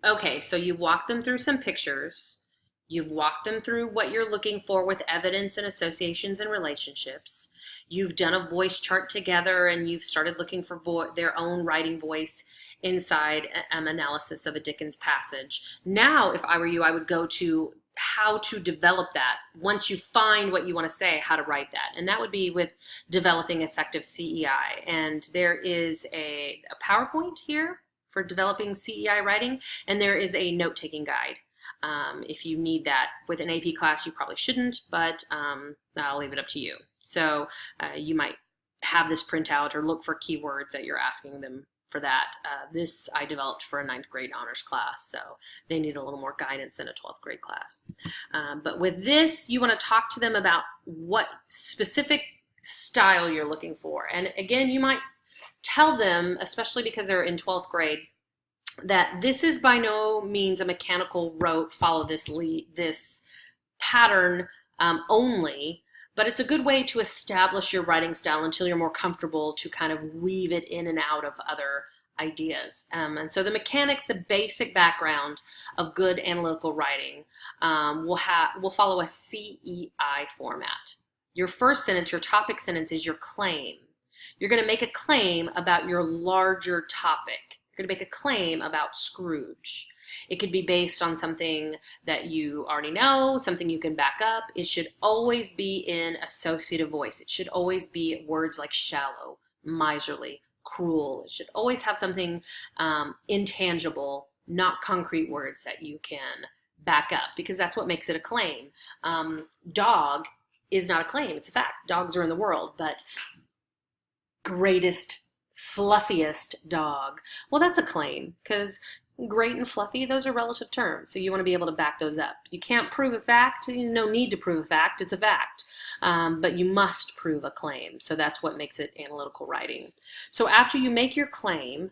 Okay, so you've walked them through some pictures. You've walked them through what you're looking for with evidence and associations and relationships. You've done a voice chart together and you've started looking for their own writing voice inside analysis of a Dickens passage. Now, if I were you, I would go to how to develop that. Once you find what you want to say, how to write that. And that would be with developing effective CEI. And there is a PowerPoint here for developing CEI writing, and there is a note-taking guide. If you need that with an AP class, you probably shouldn't, but I'll leave it up to you. So you might have this printout or look for keywords that you're asking them for that. This I developed for a 9th grade honors class, so they need a little more guidance than a 12th grade class. But with this, you want to talk to them about what specific style you're looking for. And again, you might tell them, especially because they're in 12th grade, that this is by no means a mechanical rote, follow this pattern only, but it's a good way to establish your writing style until you're more comfortable to kind of weave it in and out of other ideas. And so the mechanics, the basic background of good analytical writing will follow a CEI format. Your first sentence, your topic sentence, is your claim. You're going to make a claim about your larger topic. You're going to make a claim about Scrooge. It could be based on something that you already know, something you can back up. It should always be in associative voice. It should always be words like shallow, miserly, cruel. It should always have something intangible, not concrete words that you can back up, because that's what makes it a claim. Dog is not a claim, it's a fact. Dogs are in the world, but greatest, fluffiest dog. Well, that's a claim, because great and fluffy, those are relative terms. So you want to be able to back those up. You can't prove a fact. No need to prove a fact. It's a fact. But you must prove a claim. So that's what makes it analytical writing. So after you make your claim,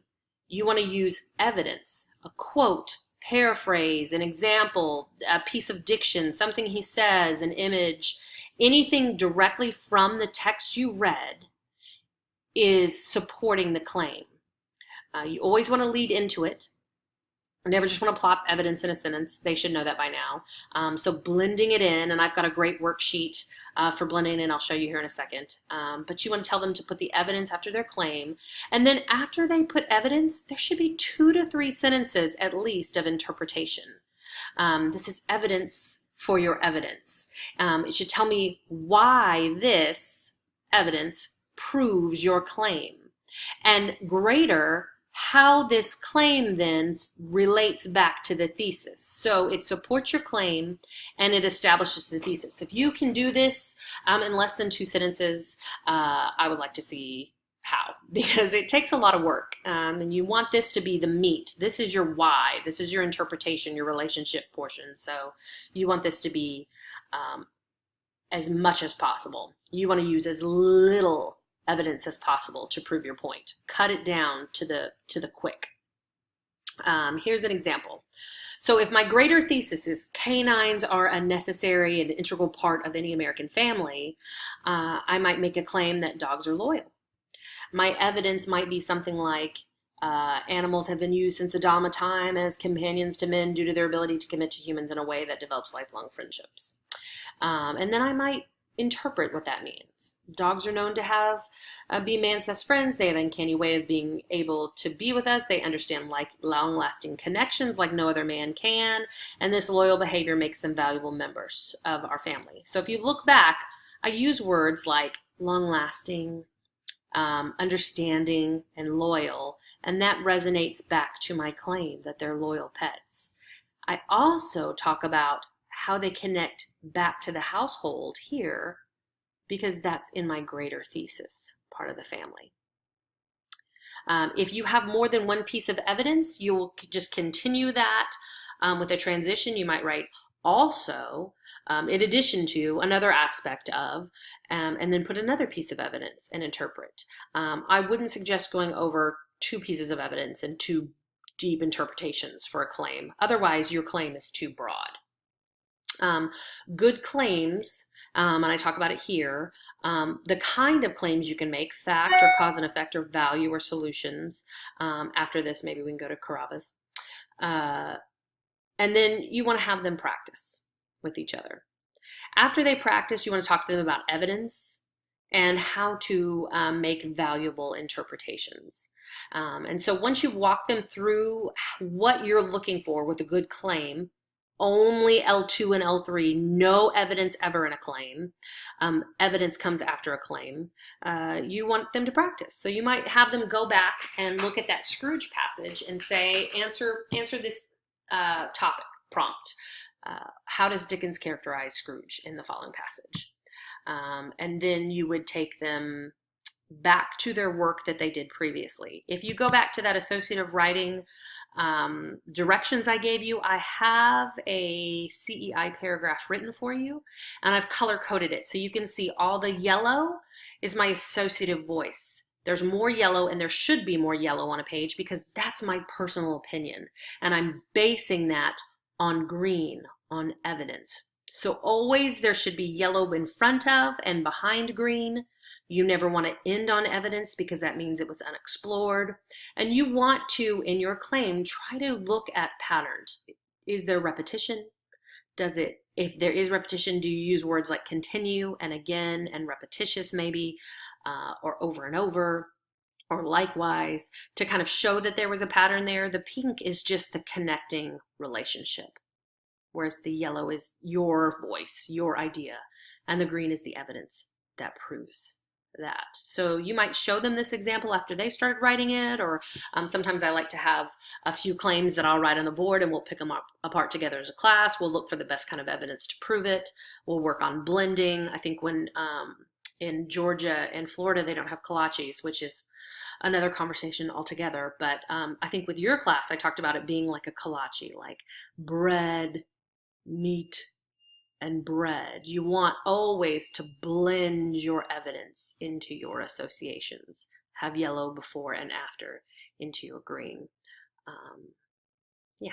you want to use evidence, a quote, paraphrase, an example, a piece of diction, something he says, an image, anything directly from the text you read is supporting the claim. You always want to lead into it. Never just want to plop evidence in a sentence. They should know that by now. So blending it in, and I've got a great worksheet for blending in. I'll show you here in a second. But you want to tell them to put the evidence after their claim. And then after they put evidence, there should be 2 to 3 sentences at least of interpretation. This is evidence for your evidence. It should tell me why this evidence proves your claim, and greater, how this claim then relates back to the thesis. So it supports your claim and it establishes the thesis. If you can do this in less than 2 sentences, I would like to see how, because it takes a lot of work, and you want this to be the meat. This is your why. This is your interpretation, your relationship portion. So you want this to be as much as possible. You want to use as little evidence as possible to prove your point. Cut it down to the quick. Here's an example. So if my greater thesis is canines are a necessary and integral part of any American family, I might make a claim that dogs are loyal. My evidence might be something like animals have been used since the dawn of time as companions to men due to their ability to commit to humans in a way that develops lifelong friendships. And then I might interpret what that means. Dogs are known to have be man's best friends. They have an uncanny way of being able to be with us. They understand like long-lasting connections like no other man can, and this loyal behavior makes them valuable members of our family. So if you look back, I use words like long-lasting, understanding, and loyal, and that resonates back to my claim that they're loyal pets. I also talk about how they connect back to the household here, because that's in my greater thesis, part of the family. If you have more than one piece of evidence, you'll just continue that with a transition. You might write also, in addition to another aspect of, and then put another piece of evidence and interpret. I wouldn't suggest going over 2 pieces of evidence and 2 deep interpretations for a claim. Otherwise, your claim is too broad. Good claims, and I talk about it here, the kind of claims you can make, fact or cause and effect or value or solutions. After this, maybe we can go to Carrabba's. Uh, and then you want to have them practice with each other. After they practice, you want to talk to them about evidence and how to make valuable interpretations. And so once you've walked them through what you're looking for with a good claim, only L2 and L3, no evidence ever in a claim. Evidence comes after a claim. You want them to practice. So you might have them go back and look at that Scrooge passage and say, answer this topic prompt. How does Dickens characterize Scrooge in the following passage? And then you would take them back to their work that they did previously. If you go back to that associative writing directions I gave you, I have a CEI paragraph written for you, and I've color coded it. So you can see all the yellow is my associative voice. There's more yellow, and there should be more yellow on a page because that's my personal opinion. And I'm basing that on green, on evidence. So always there should be yellow in front of and behind green. You never want to end on evidence because that means it was unexplored. And you want to, in your claim, try to look at patterns. Is there repetition? If there is repetition, do you use words like continue and again and repetitious maybe, or over and over, or likewise, to kind of show that there was a pattern there? The pink is just the connecting relationship, whereas the yellow is your voice, your idea, and the green is the evidence that proves that. So you might show them this example after they started writing it, or sometimes I like to have a few claims that I'll write on the board and we'll pick them apart together as a class. We'll look for the best kind of evidence to prove it. We'll work on blending. I think when in Georgia and Florida, they don't have kolaches, which is another conversation altogether. But I think with your class, I talked about it being like a kolache, like bread, meat, and bread. You want always to blend your evidence into your associations. Have yellow before and after into your green. Yeah.